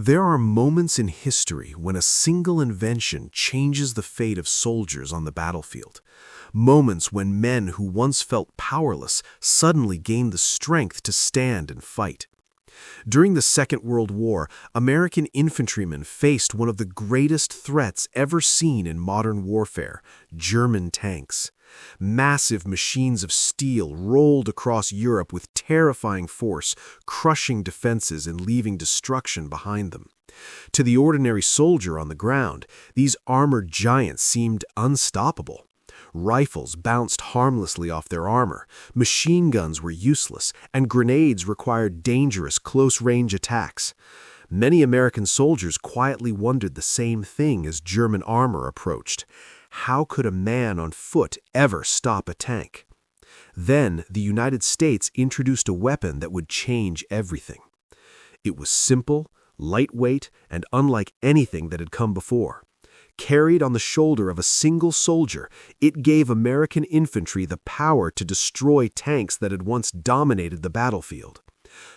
There are moments in history when a single invention changes the fate of soldiers on the battlefield. Moments when men who once felt powerless suddenly gain the strength to stand and fight. During the Second World War, American infantrymen faced one of the greatest threats ever seen in modern warfare: German tanks. Massive machines of steel rolled across Europe with terrifying force, crushing defenses and leaving destruction behind them. To the ordinary soldier on the ground, these armored giants seemed unstoppable. Rifles bounced harmlessly off their armor, machine guns were useless, and grenades required dangerous close-range attacks. Many American soldiers quietly wondered the same thing as German armor approached. How could a man on foot ever stop a tank? Then the United States introduced a weapon that would change everything. It was simple, lightweight, and unlike anything that had come before. Carried on the shoulder of a single soldier, it gave American infantry the power to destroy tanks that had once dominated the battlefield.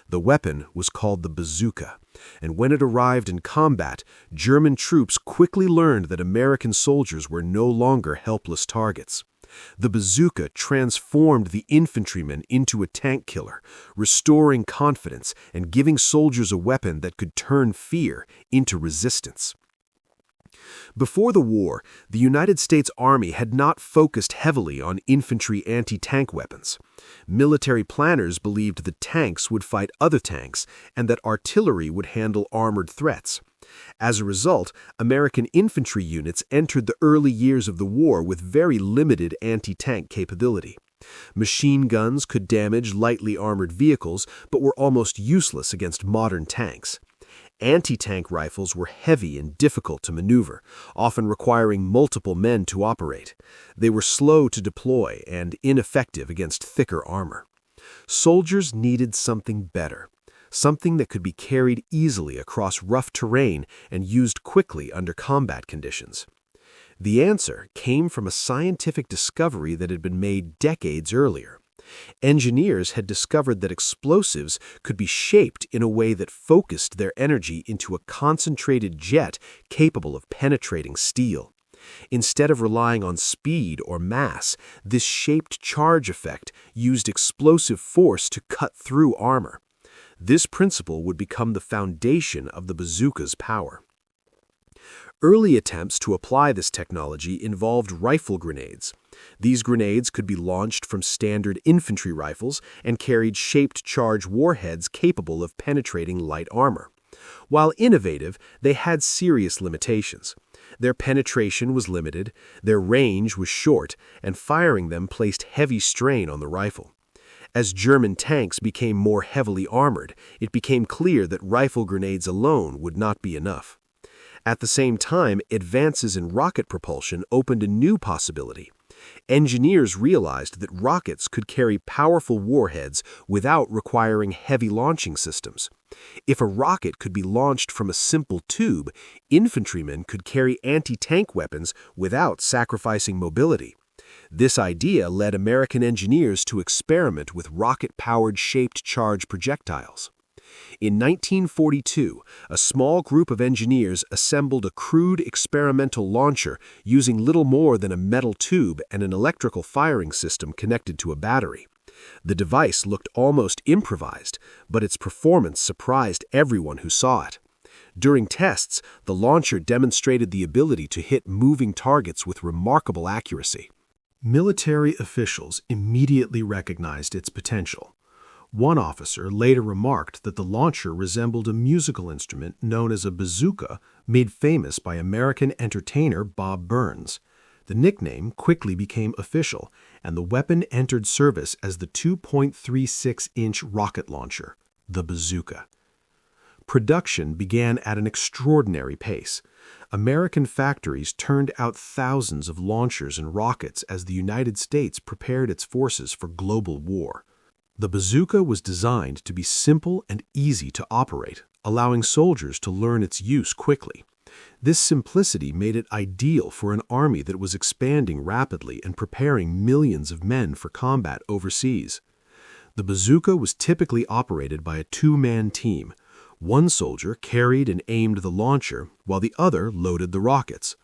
The weapon was called the bazooka, and when it arrived in combat, German troops quickly learned that American soldiers were no longer helpless targets. The bazooka transformed the infantryman into a tank killer, restoring confidence and giving soldiers a weapon that could turn fear into resistance. Before the war, the United States Army had not focused heavily on infantry anti-tank weapons. Military planners believed that tanks would fight other tanks and that artillery would handle armored threats. As a result, American infantry units entered the early years of the war with very limited anti-tank capability. Machine guns could damage lightly armored vehicles, but were almost useless against modern tanks. Anti-tank rifles were heavy and difficult to maneuver, often requiring multiple men to operate. They were slow to deploy and ineffective against thicker armor. Soldiers needed something better, something that could be carried easily across rough terrain and used quickly under combat conditions. The answer came from a scientific discovery that had been made decades earlier. Engineers had discovered that explosives could be shaped in a way that focused their energy into a concentrated jet capable of penetrating steel. Instead of relying on speed or mass, this shaped charge effect used explosive force to cut through armor. This principle would become the foundation of the bazooka's power. Early attempts to apply this technology involved rifle grenades. These grenades could be launched from standard infantry rifles and carried shaped charge warheads capable of penetrating light armor. While innovative, they had serious limitations. Their penetration was limited, their range was short, and firing them placed heavy strain on the rifle. As German tanks became more heavily armored, it became clear that rifle grenades alone would not be enough. At the same time, advances in rocket propulsion opened a new possibility. Engineers realized that rockets could carry powerful warheads without requiring heavy launching systems. If a rocket could be launched from a simple tube, infantrymen could carry anti-tank weapons without sacrificing mobility. This idea led American engineers to experiment with rocket-powered shaped charge projectiles. In 1942, a small group of engineers assembled a crude experimental launcher using little more than a metal tube and an electrical firing system connected to a battery. The device looked almost improvised, but its performance surprised everyone who saw it. During tests, the launcher demonstrated the ability to hit moving targets with remarkable accuracy. Military officials immediately recognized its potential. One officer later remarked that the launcher resembled a musical instrument known as a bazooka, made famous by American entertainer Bob Burns. The nickname quickly became official, and the weapon entered service as the 2.36-inch rocket launcher, the bazooka. Production began at an extraordinary pace. American factories turned out thousands of launchers and rockets as the United States prepared its forces for global war. The bazooka was designed to be simple and easy to operate, allowing soldiers to learn its use quickly. This simplicity made it ideal for an army that was expanding rapidly and preparing millions of men for combat overseas. The bazooka was typically operated by a two-man team. One soldier carried and aimed the launcher, while the other loaded the rockets.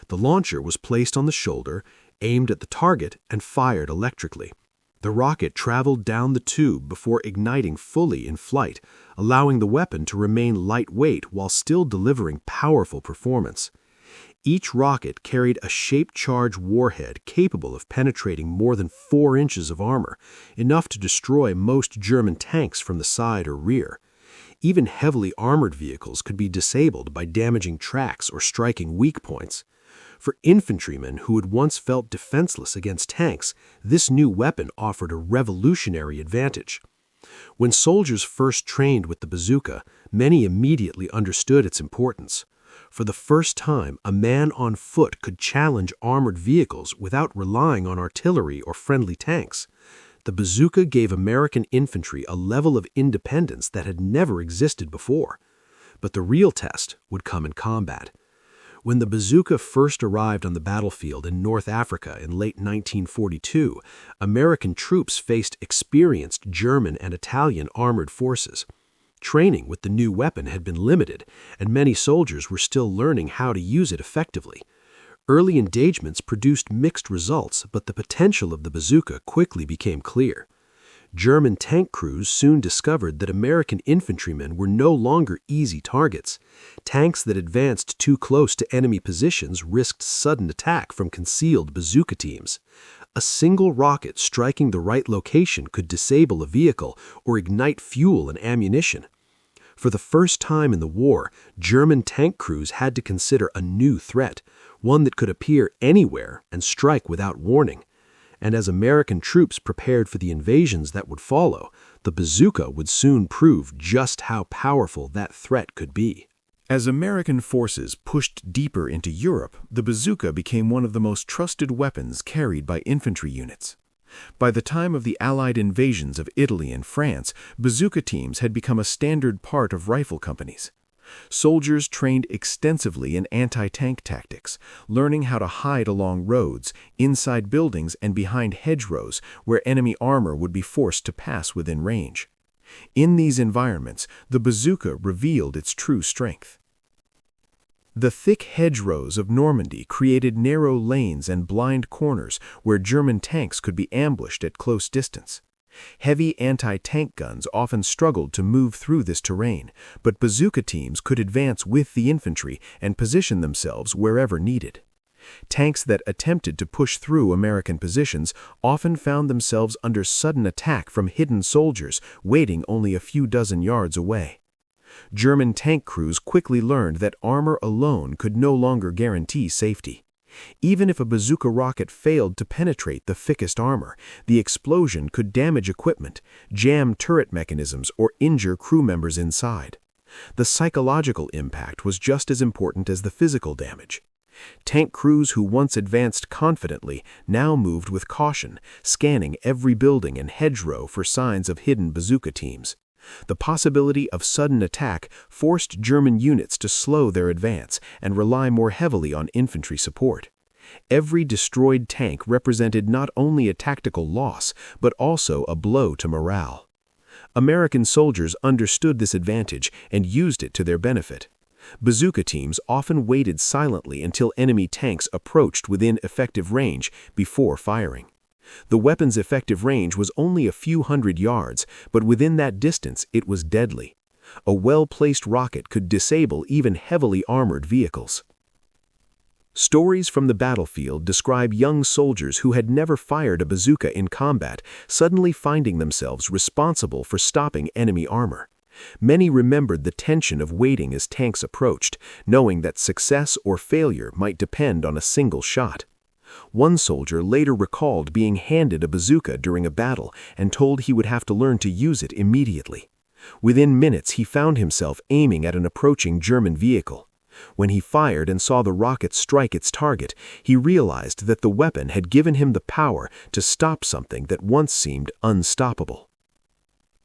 The launcher was placed on the shoulder, aimed at the target, and fired electrically. The rocket traveled down the tube before igniting fully in flight, allowing the weapon to remain lightweight while still delivering powerful performance. Each rocket carried a shape-charge warhead capable of penetrating more than 4 inches of armor, enough to destroy most German tanks from the side or rear. Even heavily armored vehicles could be disabled by damaging tracks or striking weak points. For infantrymen who had once felt defenseless against tanks, this new weapon offered a revolutionary advantage. When soldiers first trained with the bazooka, many immediately understood its importance. For the first time, a man on foot could challenge armored vehicles without relying on artillery or friendly tanks. The bazooka gave American infantry a level of independence that had never existed before. But the real test would come in combat. When the bazooka first arrived on the battlefield in North Africa in late 1942, American troops faced experienced German and Italian armored forces. Training with the new weapon had been limited, and many soldiers were still learning how to use it effectively. Early engagements produced mixed results, but the potential of the bazooka quickly became clear. German tank crews soon discovered that American infantrymen were no longer easy targets. Tanks that advanced too close to enemy positions risked sudden attack from concealed bazooka teams. A single rocket striking the right location could disable a vehicle or ignite fuel and ammunition. For the first time in the war, German tank crews had to consider a new threat, one that could appear anywhere and strike without warning. And as American troops prepared for the invasions that would follow, the bazooka would soon prove just how powerful that threat could be. As American forces pushed deeper into Europe, the bazooka became one of the most trusted weapons carried by infantry units. By the time of the Allied invasions of Italy and France, bazooka teams had become a standard part of rifle companies. Soldiers trained extensively in anti-tank tactics, learning how to hide along roads, inside buildings, and behind hedgerows where enemy armor would be forced to pass within range. In these environments, the bazooka revealed its true strength. The thick hedgerows of Normandy created narrow lanes and blind corners where German tanks could be ambushed at close distance. Heavy anti-tank guns often struggled to move through this terrain, but bazooka teams could advance with the infantry and position themselves wherever needed. Tanks that attempted to push through American positions often found themselves under sudden attack from hidden soldiers waiting only a few dozen yards away. German tank crews quickly learned that armor alone could no longer guarantee safety. Even if a bazooka rocket failed to penetrate the thickest armor, the explosion could damage equipment, jam turret mechanisms, or injure crew members inside. The psychological impact was just as important as the physical damage. Tank crews who once advanced confidently now moved with caution, scanning every building and hedgerow for signs of hidden bazooka teams. The possibility of sudden attack forced German units to slow their advance and rely more heavily on infantry support. Every destroyed tank represented not only a tactical loss, but also a blow to morale. American soldiers understood this advantage and used it to their benefit. Bazooka teams often waited silently until enemy tanks approached within effective range before firing. The weapon's effective range was only a few hundred yards, but within that distance it was deadly. A well-placed rocket could disable even heavily armored vehicles. Stories from the battlefield describe young soldiers who had never fired a bazooka in combat suddenly finding themselves responsible for stopping enemy armor. Many remembered the tension of waiting as tanks approached, knowing that success or failure might depend on a single shot. One soldier later recalled being handed a bazooka during a battle and told he would have to learn to use it immediately. Within minutes, he found himself aiming at an approaching German vehicle. When he fired and saw the rocket strike its target, he realized that the weapon had given him the power to stop something that once seemed unstoppable.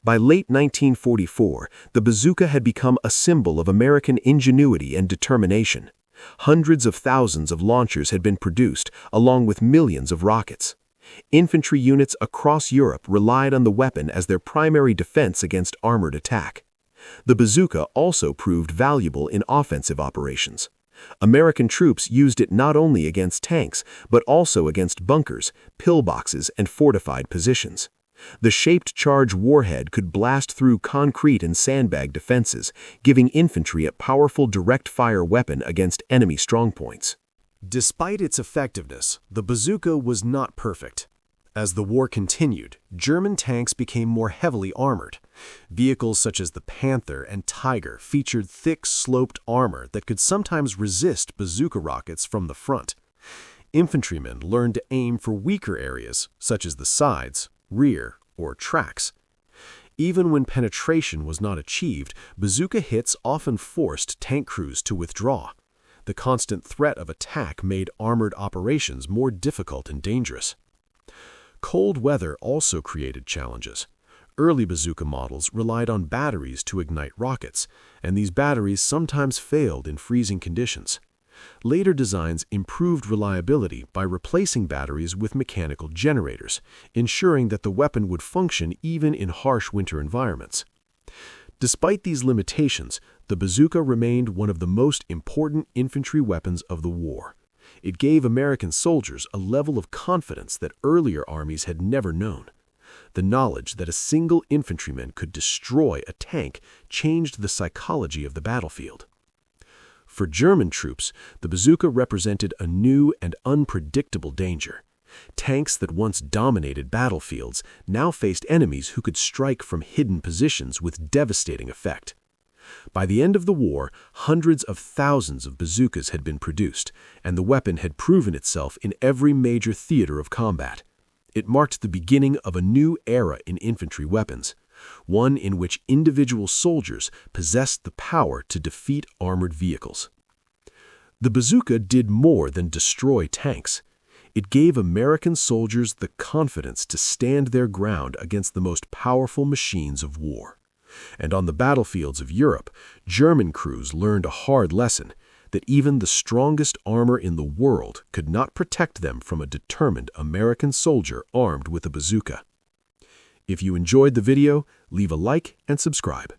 By late 1944, the bazooka had become a symbol of American ingenuity and determination. Hundreds of thousands of launchers had been produced, along with millions of rockets. Infantry units across Europe relied on the weapon as their primary defense against armored attack. The bazooka also proved valuable in offensive operations. American troops used it not only against tanks, but also against bunkers, pillboxes, and fortified positions. The shaped charge warhead could blast through concrete and sandbag defenses, giving infantry a powerful direct-fire weapon against enemy strongpoints. Despite its effectiveness, the bazooka was not perfect. As the war continued, German tanks became more heavily armored. Vehicles such as the Panther and Tiger featured thick, sloped armor that could sometimes resist bazooka rockets from the front. Infantrymen learned to aim for weaker areas, such as the sides, rear, or tracks. Even when penetration was not achieved, bazooka hits often forced tank crews to withdraw. The constant threat of attack made armored operations more difficult and dangerous. Cold weather also created challenges. Early bazooka models relied on batteries to ignite rockets, and these batteries sometimes failed in freezing conditions. Later designs improved reliability by replacing batteries with mechanical generators, ensuring that the weapon would function even in harsh winter environments. Despite these limitations, the bazooka remained one of the most important infantry weapons of the war. It gave American soldiers a level of confidence that earlier armies had never known. The knowledge that a single infantryman could destroy a tank changed the psychology of the battlefield. For German troops, the bazooka represented a new and unpredictable danger. Tanks that once dominated battlefields now faced enemies who could strike from hidden positions with devastating effect. By the end of the war, hundreds of thousands of bazookas had been produced, and the weapon had proven itself in every major theater of combat. It marked the beginning of a new era in infantry weapons, one in which individual soldiers possessed the power to defeat armored vehicles. The bazooka did more than destroy tanks. It gave American soldiers the confidence to stand their ground against the most powerful machines of war. And on the battlefields of Europe, German crews learned a hard lesson that even the strongest armor in the world could not protect them from a determined American soldier armed with a bazooka. If you enjoyed the video, leave a like and subscribe.